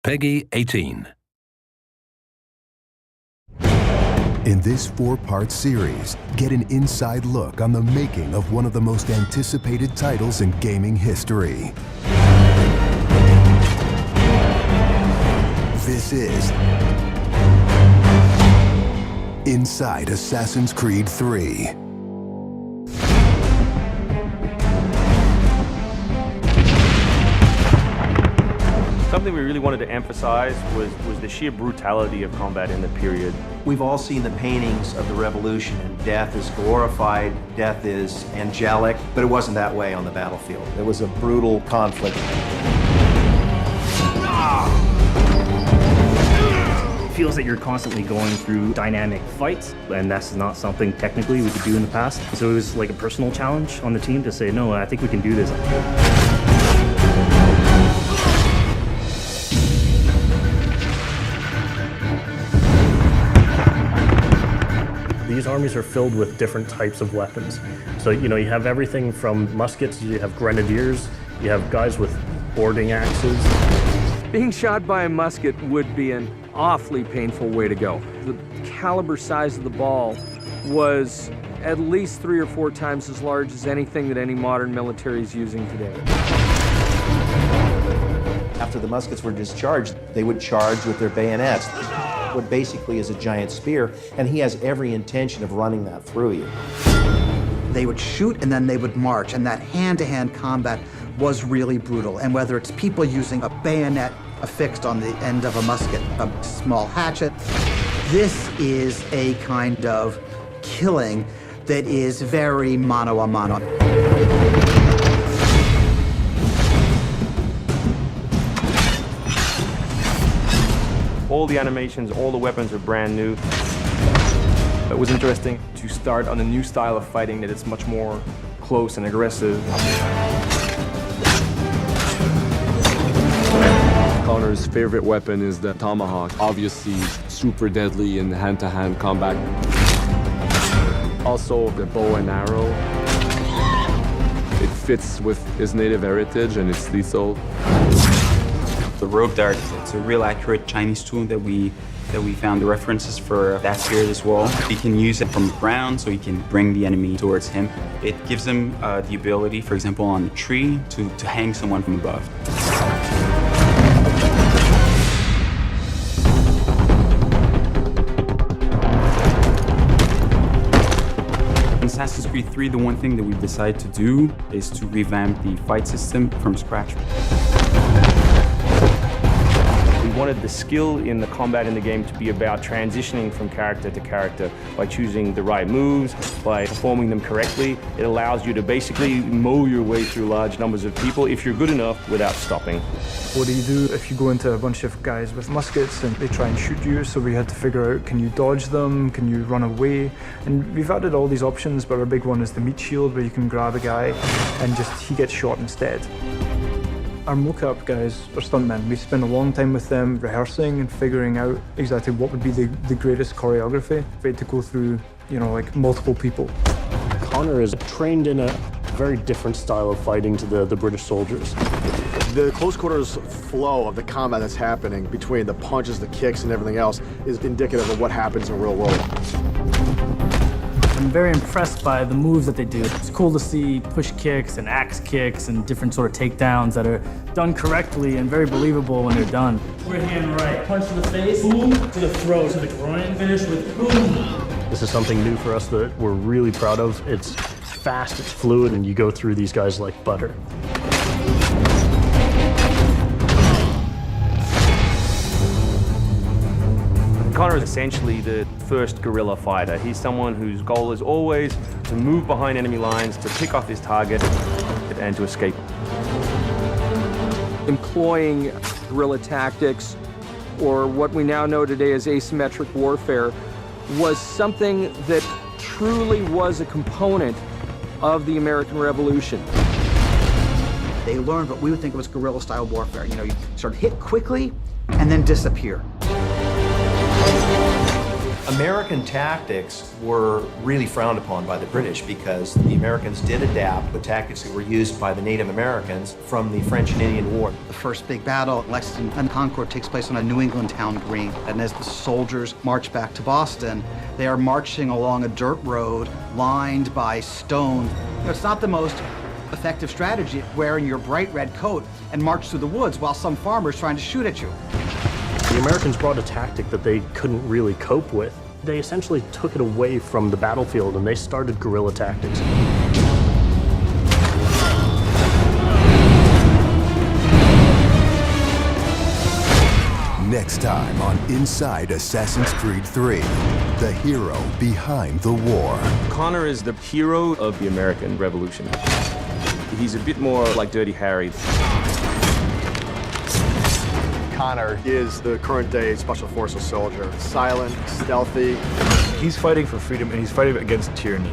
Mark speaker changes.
Speaker 1: Peggy 18.
Speaker 2: In this 4-part series, get an inside look on the making of one of the most anticipated titles in gaming history. This is Inside Assassin's Creed 3.
Speaker 3: Something we really wanted to emphasize was the sheer brutality of combat in the period.
Speaker 4: We've all seen the paintings of the Revolution, and death is glorified, death is angelic, but it wasn't that way on the battlefield. It was a brutal conflict.
Speaker 5: It feels that you're constantly going through dynamic fights, and that's not something technically we could do in the past. So it was like a personal challenge on the team to say, no, I think we can do this. These armies are filled with different types of weapons. So, you have everything from muskets, you have grenadiers, you have guys with boarding axes.
Speaker 6: Being shot by a musket would be an awfully painful way to go. The caliber size of the ball was at least 3 or 4 times as large as anything that any modern military is using today.
Speaker 4: After the muskets were discharged, they would charge with their bayonets. What basically is a giant spear, and he has every intention of running that through you.
Speaker 7: They would shoot and then they would march, and that hand-to-hand combat was really brutal. And whether it's people using a bayonet affixed on the end of a musket, a small hatchet, this is a kind of killing that is very mano a mano.
Speaker 3: All the animations, all the weapons are brand new.
Speaker 8: It was interesting to start on a new style of fighting that is much more close and aggressive.
Speaker 9: Connor's favorite weapon is the tomahawk, obviously super deadly in hand-to-hand combat. Also the bow and arrow. It fits with his native heritage and it's lethal.
Speaker 10: The rogue dart, it's a real accurate Chinese tool that we found the references for that period as well. He can use it from the ground, so he can bring the enemy towards him. It gives him the ability, for example, on a tree, to hang someone from above. In Assassin's Creed 3, the one thing that we decided to do is to revamp the fight system from scratch.
Speaker 3: We wanted the skill in the combat in the game to be about transitioning from character to character by choosing the right moves, by performing them correctly. It allows you to basically mow your way through large numbers of people if you're good enough without stopping.
Speaker 11: What do you do if you go into a bunch of guys with muskets and they try and shoot you? So we had to figure out, can you dodge them? Can you run away? And we've added all these options, but our big one is the meat shield, where you can grab a guy and he gets shot instead. Our mocap guys are stuntmen. We spend a long time with them rehearsing and figuring out exactly what would be the greatest choreography. We had to go through, like multiple people.
Speaker 5: Connor is trained in a very different style of fighting to the British soldiers.
Speaker 12: The close quarters flow of the combat that's happening between the punches, the kicks, and everything else is indicative of what happens in the real world.
Speaker 13: I'm very impressed by the moves that they do. It's cool to see push kicks and axe kicks and different sort of takedowns that are done correctly and very believable when they're done.
Speaker 5: Right hand right, punch to the face, boom, to the throat, to the groin, finish with boom. This is something new for us that we're really proud of. It's fast, it's fluid, and you go through these guys like butter.
Speaker 3: Connor is essentially the first guerrilla fighter. He's someone whose goal is always to move behind enemy lines, to pick off his target, and to escape.
Speaker 6: Employing guerrilla tactics, or what we now know today as asymmetric warfare, was something that truly was a component of the American Revolution.
Speaker 7: They learned what we would think was guerrilla-style warfare. You sort of hit quickly and then disappear.
Speaker 4: American tactics were really frowned upon by the British because the Americans did adapt the tactics that were used by the Native Americans from the French and Indian War.
Speaker 7: The first big battle, Lexington and Concord, takes place on a New England town green. And as the soldiers march back to Boston, they are marching along a dirt road lined by stone. It's not the most effective strategy, wearing your bright red coat and march through the woods while some farmer's trying to shoot at you.
Speaker 5: The Americans brought a tactic that they couldn't really cope with. They essentially took it away from the battlefield and they started guerrilla tactics.
Speaker 2: Next time on Inside Assassin's Creed 3, the hero behind the war.
Speaker 3: Connor is the hero of the American Revolution. He's a bit more like Dirty Harry.
Speaker 12: Connor is the current day Special Forces soldier. Silent, stealthy.
Speaker 11: He's fighting for freedom and he's fighting against tyranny.